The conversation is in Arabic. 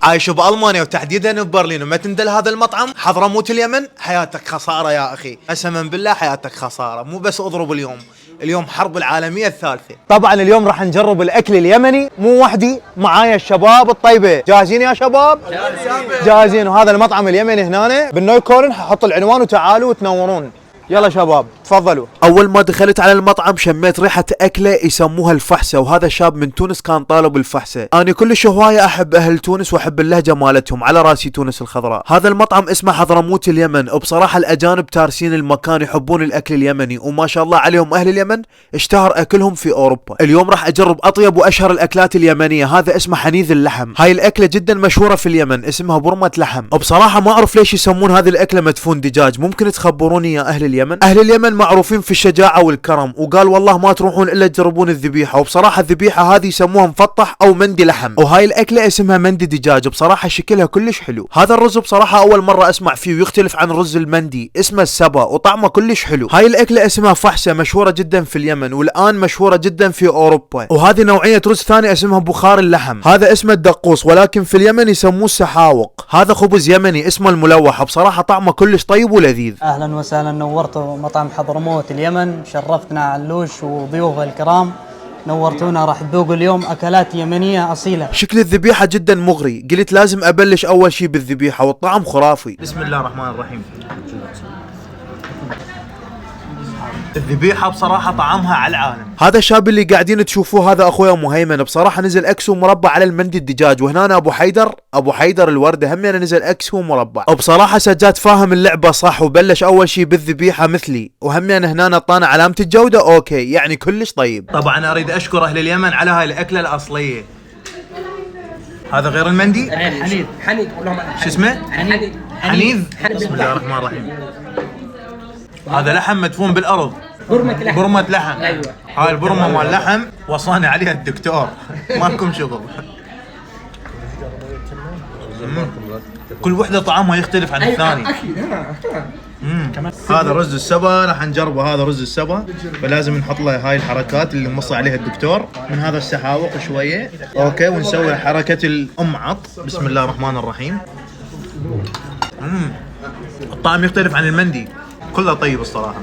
عايش بألمانيا وتحديدا ببرلين وما تندل هذا المطعم حضرموت اليمن، حياتك خسارة يا أخي، قسما بالله حياتك خسارة. مو بس أضرب اليوم حرب العالمية الثالثة. طبعا اليوم راح نجرب الأكل اليمني، مو وحدي، معايا الشباب الطيبة. جاهزين يا شباب؟ جاهزين. وهذا المطعم اليمني هنا بالنويكورن، حط العنوان وتعالوا وتنورون. يلا شباب تفضلوا. اول ما دخلت على المطعم شميت ريحة اكله يسموها الفحسة، وهذا شاب من تونس كان طالب الفحسة. انا كلش هواية احب اهل تونس واحب اللهجة مالتهم، على راسي تونس الخضراء. هذا المطعم اسمه حضرموت اليمن، وبصراحة الاجانب تارسين المكان، يحبون الاكل اليمني، وما شاء الله عليهم اهل اليمن، اشتهر اكلهم في اوروبا. اليوم راح اجرب اطيب واشهر الاكلات اليمنية، هذا اسمه حنيذ اللحم. هاي الاكلة جدا مشهورة في اليمن، اسمها برمة لحم، وبصراحة ما اعرف ليش يسمون هذه الاكلة مدفون دجاج. ممكن تخبروني يا اهل اليمن؟ اهل اليمن معروفين في الشجاعة والكرم، وقال والله ما تروحون الا تجربون الذبيحة. وبصراحة الذبيحة هذه يسموها مفطح او مندي لحم، وهاي الاكلة اسمها مندي دجاج. بصراحة شكلها كلش حلو. هذا الرز بصراحة اول مرة اسمع فيه، ويختلف عن رز المندي، اسمه السبا وطعمه كلش حلو. هاي الاكلة اسمها فحسة، مشهورة جدا في اليمن، والان مشهورة جدا في اوروبا. وهذه نوعية رز ثاني اسمها بخار اللحم، هذا اسمه الدقوس، ولكن في اليمن يسموه السحاوق. هذا خبز يمني اسمه الملوح، بصراحة طعمه كلش طيب ولذيذ. اهلا وسهلا، نورتوا مطعم حضرموت اليمن، شرفتنا علوش وضيوفه الكرام، نورتونا. راح تذوقوا اليوم اكلات يمنيه اصيله. شكل الذبيحه جدا مغري، قلت لازم ابلش اول شي بالذبيحه، والطعم خرافي. بسم الله الرحمن الرحيم. الذبيحه بصراحه طعمها على العالم. هذا الشاب اللي قاعدين تشوفوه هذا اخويا مهيمن، بصراحه نزل اكس ومربع على المندي الدجاج. وهنا ابو حيدر الورده هم يعني نزل اكس ومربع. وبصراحه سجاد فاهم اللعبه صح، وبلش اول شي بالذبيحه مثلي، وهم يعني هنا نطانا علامه الجوده اوكي، يعني كلش طيب. طبعا اريد اشكر اهل اليمن على هاي الاكله الاصليه. هذا غير المندي؟ حنيذ شو اسمه؟ حنيذ. بسم الله الرحمن الرحيم. هذا لحم مدفون بالارض، برمة لحم. ايوه هاي البرمة مال اللحم وصاني عليها الدكتور، مالكم شغل. كل وحدة طعمها يختلف عن الثاني. هذا رز السبا راح نجربه، هذا رز السبا، فلازم نحط له هاي الحركات اللي موصى عليها الدكتور. من هذا السحاوق شوية اوكي، ونسوي حركة الامعط. بسم الله الرحمن الرحيم. الطعم يختلف عن المندي، كله طيب الصراحة.